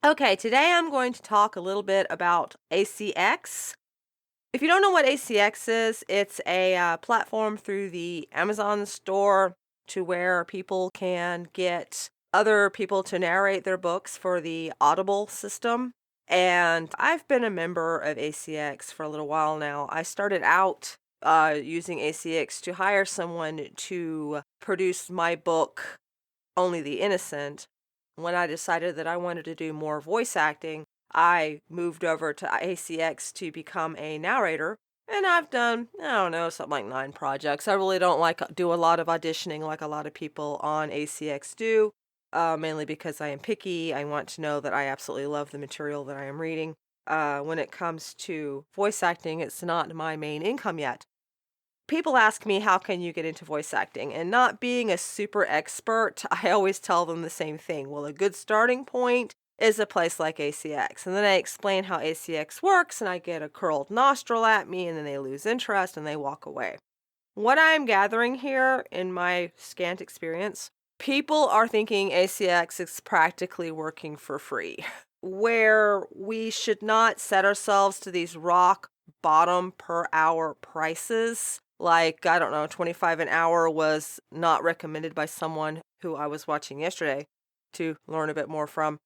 Okay, today I'm going to talk a little bit about ACX. If you don't know what ACX is, it's a platform through the Amazon store to where people can get other people to narrate their books for the Audible system. And I've been a member of ACX for a little while now. I started out using ACX to hire someone to produce my book, Only the Innocent. When I decided that I wanted to do more voice acting, I moved over to ACX to become a narrator. And I've done, I don't know, something like 9 projects. I really don't do a lot of auditioning like a lot of people on ACX do, mainly because I am picky. I want to know that I absolutely love the material that I am reading. When it comes to voice acting, it's not my main income yet. People ask me, how can you get into voice acting? And not being a super expert, I always tell them the same thing. Well, a good starting point is a place like ACX. And then I explain how ACX works, and I get a curled nostril at me, and then they lose interest and they walk away. What I'm gathering here in my scant experience, people are thinking ACX is practically working for free, where we should not set ourselves to these rock bottom per hour prices. Like, I don't know, 25 an hour was not recommended by someone who I was watching yesterday to learn a bit more from.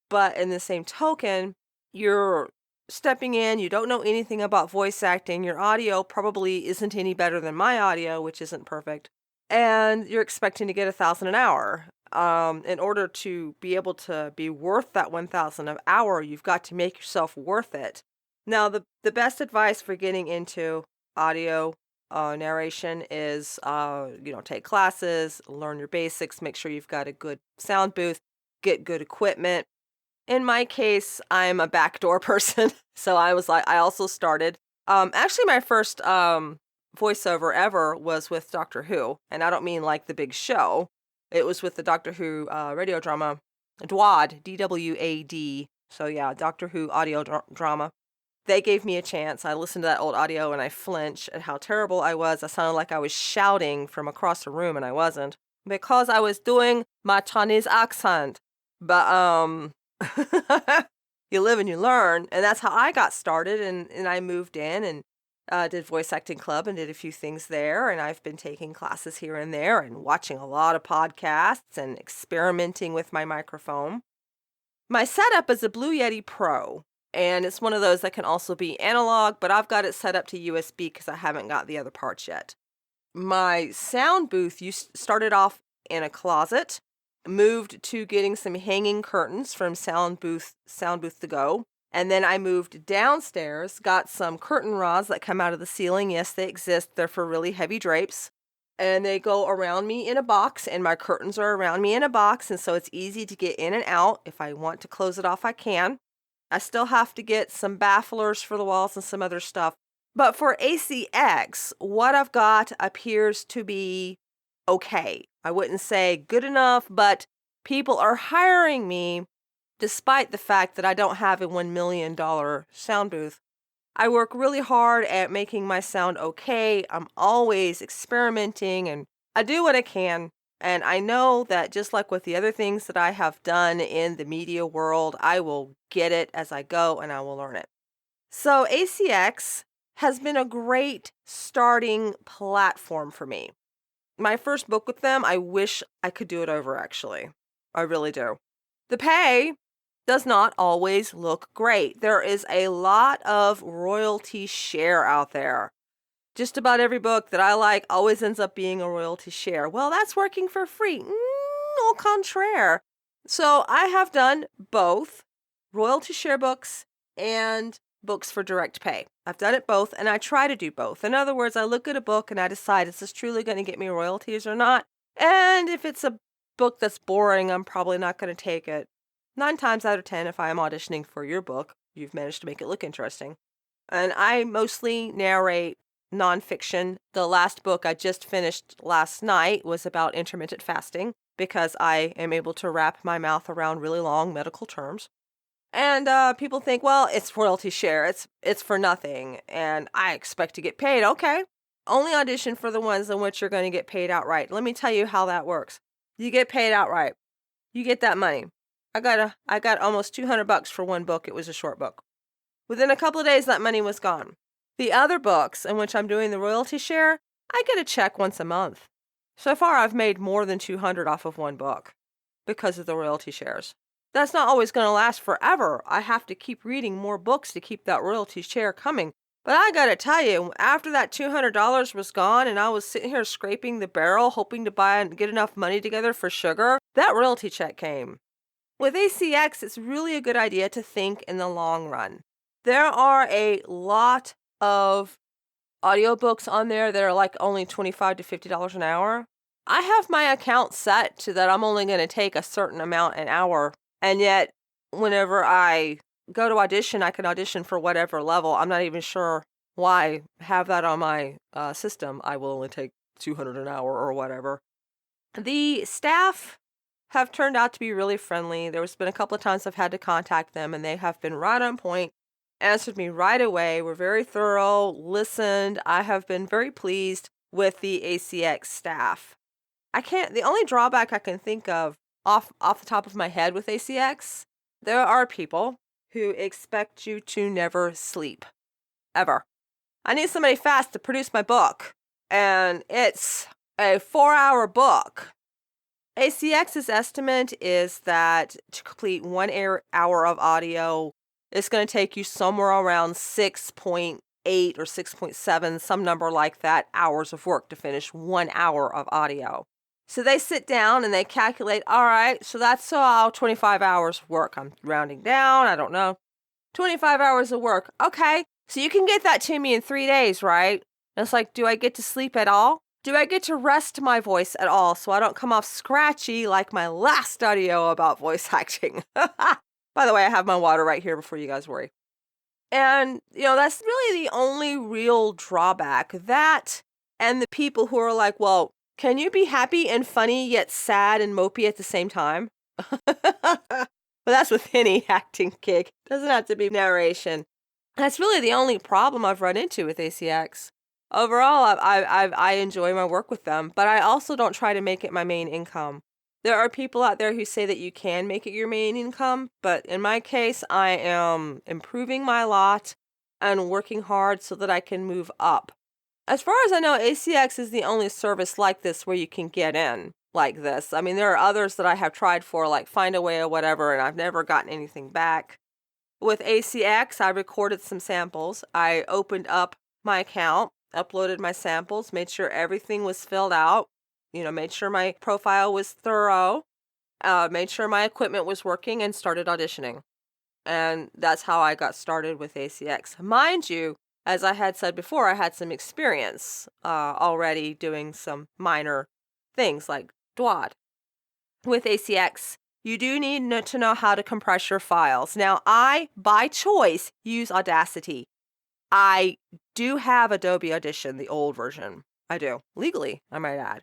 But in the same token, you're stepping in, you don't know anything about voice acting, your audio probably isn't any better than my audio, which isn't perfect, and you're expecting to get 1,000 an hour. In order to be able to be worth that 1,000 an hour, you've got to make yourself worth it. Now, the best advice for getting into audio narration is, take classes, learn your basics, make sure you've got a good sound booth, get good equipment. In my case, I'm a backdoor person, so I also started. Actually, my first voiceover ever was with Doctor Who, and I don't mean like the big show. It was with the Doctor Who radio drama, DWAD, DWAD. So yeah, Doctor Who audio drama. They gave me a chance. I listened to that old audio and I flinched at how terrible I was. I sounded like I was shouting from across the room, and I wasn't because I was doing my Chinese accent. But you live and you learn, and that's how I got started. And I moved in and did voice acting club and did a few things there. And I've been taking classes here and there and watching a lot of podcasts and experimenting with my microphone. My setup is a Blue Yeti Pro, and it's one of those that can also be analog, but I've got it set up to USB because I haven't got the other parts yet. My sound booth started off in a closet, moved to getting some hanging curtains from Sound Booth to Go, and then I moved downstairs, got some curtain rods that come out of the ceiling. Yes, they exist. They're for really heavy drapes. And they go around me in a box, and my curtains are around me in a box, and so it's easy to get in and out. If I want to close it off, I can. I still have to get some bafflers for the walls and some other stuff. But for ACX, what I've got appears to be okay. I wouldn't say good enough, but people are hiring me despite the fact that I don't have a $1 million sound booth. I work really hard at making my sound okay. I'm always experimenting and I do what I can. And I know that just like with the other things that I have done in the media world, I will get it as I go and I will learn it. So ACX has been a great starting platform for me. My first book with them, I wish I could do it over actually. I really do. The pay does not always look great. There is a lot of royalty share out there. Just about every book that I like always ends up being a royalty share. Well, that's working for free. Au contraire. So I have done both royalty share books and books for direct pay. I've done it both, and I try to do both. In other words, I look at a book and I decide, is this truly going to get me royalties or not? And if it's a book that's boring, I'm probably not going to take it. 9 times out of 10, if I am auditioning for your book, you've managed to make it look interesting. And I mostly narrate nonfiction. The last book I just finished last night was about intermittent fasting because I am able to wrap my mouth around really long medical terms. And people think, well, it's royalty share. It's for nothing. And I expect to get paid. Okay. Only audition for the ones in which you're going to get paid outright. Let me tell you how that works. You get paid outright. You get that money. I got almost $200 for one book. It was a short book. Within a couple of days, that money was gone. The other books in which I'm doing the royalty share, I get a check once a month. So far, I've made more than 200 off of one book because of the royalty shares. That's not always going to last forever. I have to keep reading more books to keep that royalty share coming. But I got to tell you, after that $200 was gone and I was sitting here scraping the barrel, hoping to buy and get enough money together for sugar, that royalty check came. With ACX, it's really a good idea to think in the long run. There are a lot of audiobooks on there that are like only $25 to $50 an hour. I have my account set to that I'm only going to take a certain amount an hour. And yet, whenever I go to audition, I can audition for whatever level. I'm not even sure why I have that on my system. I will only take 200 an hour or whatever. The staff have turned out to be really friendly. There's been a couple of times I've had to contact them, and they have been right on point, answered me right away, were very thorough, listened. I have been very pleased with the ACX staff. The only drawback I can think of off the top of my head with ACX, there are people who expect you to never sleep. Ever. I need somebody fast to produce my book, and it's a 4-hour book. ACX's estimate is that to complete 1 hour of audio, it's going to take you somewhere around 6.8 or 6.7, some number like that, hours of work to finish 1 hour of audio. So they sit down and they calculate, all right, so that's how 25 hours of work. I'm rounding down, I don't know. 25 hours of work. Okay, so you can get that to me in 3 days, right? And it's like, do I get to sleep at all? Do I get to rest my voice at all so I don't come off scratchy like my last audio about voice acting? By the way, I have my water right here before you guys worry. And, that's really the only real drawback. That and the people who are like, well, can you be happy and funny yet sad and mopey at the same time? But that's with any acting gig. It doesn't have to be narration. That's really the only problem I've run into with ACX. Overall, I enjoy my work with them, but I also don't try to make it my main income. There are people out there who say that you can make it your main income, but in my case, I am improving my lot and working hard so that I can move up. As far as I know, ACX is the only service like this where you can get in like this. I mean, there are others that I have tried for, like Find a Way or whatever, and I've never gotten anything back. With ACX, I recorded some samples. I opened up my account, uploaded my samples, made sure everything was filled out, made sure my profile was thorough, made sure my equipment was working, and started auditioning. And that's how I got started with ACX. Mind you, as I had said before, I had some experience already doing some minor things like DWAD. With ACX, you do need to know how to compress your files. Now, I, by choice, use Audacity. I do have Adobe Audition, the old version. I do. Legally, I might add.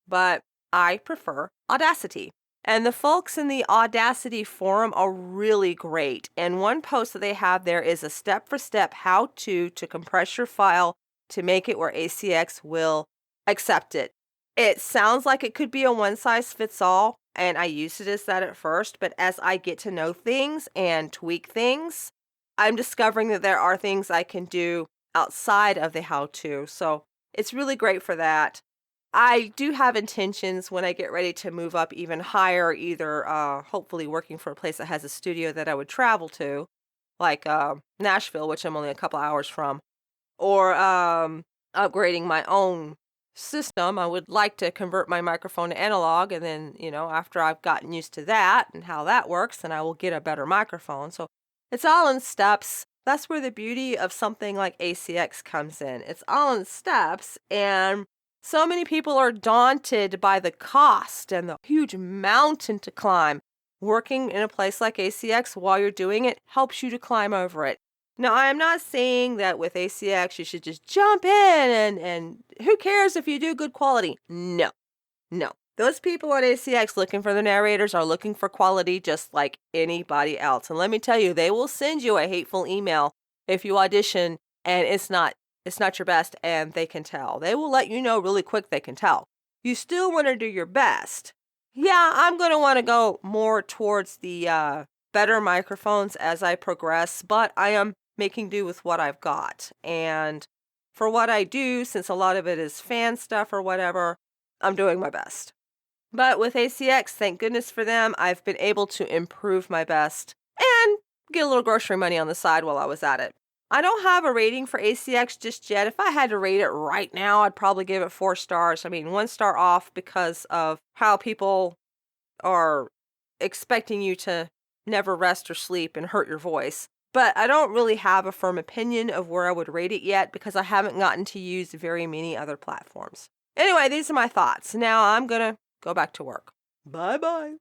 But I prefer Audacity. And the folks in the Audacity forum are really great. And one post that they have there is a step-for-step how-to compress your file to make it where ACX will accept it. It sounds like it could be a one-size-fits-all, and I used it as that at first, but as I get to know things and tweak things, I'm discovering that there are things I can do outside of the how-to. So it's really great for that. I do have intentions when I get ready to move up even higher, either hopefully working for a place that has a studio that I would travel to, like Nashville, which I'm only a couple hours from, or upgrading my own system. I would like to convert my microphone to analog, and then, after I've gotten used to that and how that works, then I will get a better microphone. So it's all in steps. That's where the beauty of something like ACX comes in. It's all in steps, and so many people are daunted by the cost and the huge mountain to climb. Working in a place like ACX while you're doing it helps you to climb over it. Now, I am not saying that with ACX you should just jump in and who cares if you do good quality. No. Those people at ACX looking for the narrators are looking for quality just like anybody else. And let me tell you, they will send you a hateful email if you audition and it's not your best, and they can tell. They will let you know really quick they can tell. You still want to do your best. Yeah, I'm gonna wanna go more towards the, better microphones as I progress, but I am making do with what I've got, and for what I do, since a lot of it is fan stuff or whatever, I'm doing my best. But with ACX, thank goodness for them, I've been able to improve my best and get a little grocery money on the side while I was at it. I don't have a rating for ACX just yet. If I had to rate it right now, I'd probably give it 4 stars. I mean, 1 star off because of how people are expecting you to never rest or sleep and hurt your voice. But I don't really have a firm opinion of where I would rate it yet because I haven't gotten to use very many other platforms. Anyway, these are my thoughts. Now I'm gonna go back to work. Bye bye.